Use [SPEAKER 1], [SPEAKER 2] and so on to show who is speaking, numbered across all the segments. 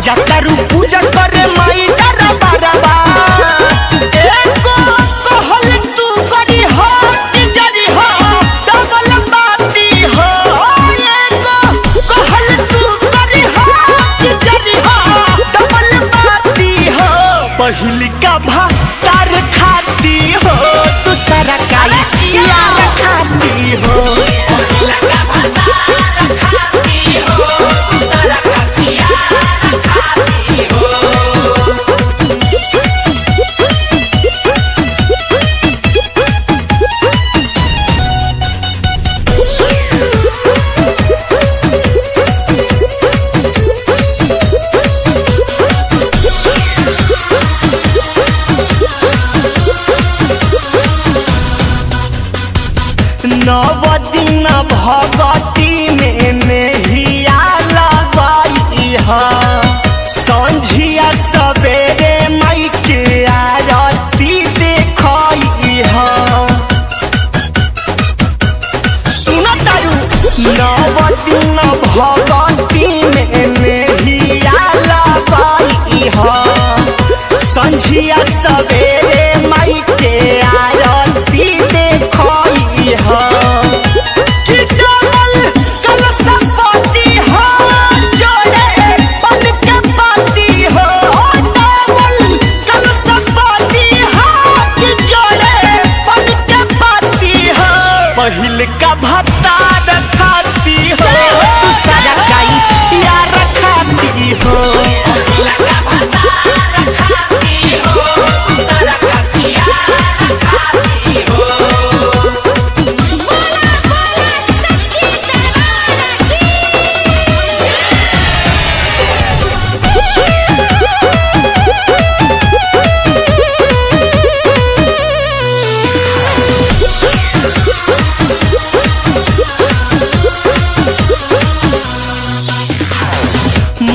[SPEAKER 1] जतारू पूजा करे माई तारा बारबा एको कहल तू करी हो कि जरी हो डबल बाती हो एको कहल तू करी हो कि जरी हो डबल बाती हो पहिल का भातार खाती हो दूसरा का यार खाती हो पहिल का भातार खाती हो दूसरा का यार खाती हो। नव दिन भगती में मेहिया लगाई है संझिया सवेरे माई के आरती देखई है सुनो तारू नव दिन भगती में मेहिया लगाई है संझिया सवेरे माई के आरती देखई है पहिल का भत्ता खाती हो दूसरा का यार खाती हो पहिल का भत्ता खाती हो दूसरा का यार खाती हो।
[SPEAKER 2] बोला बोला सच्ची दरबार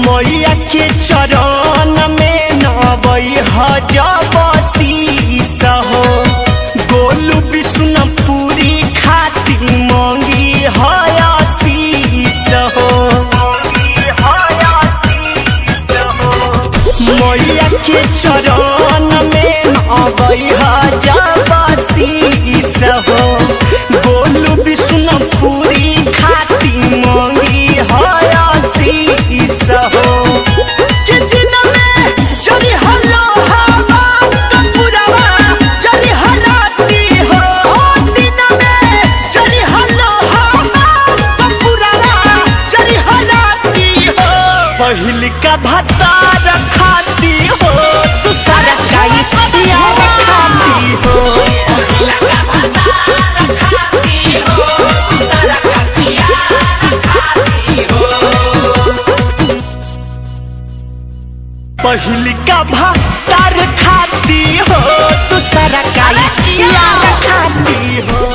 [SPEAKER 1] मैया के चरण में नवई जब शीस हो गोलू विष्णुपुरी खाती मांगी हसीस हो मैया के चरण में नवई जब शीस हो गोलू विष्णुपुरी खाती मांगी हसीस हो पहिल का भत्ता खाती हो दूसरा का यार खाती हो पहिल का भत्ता खाती हो दूसरा का यार खाती हो पहिल का भत्ता खाती हो दूसरा का यार खाती हो।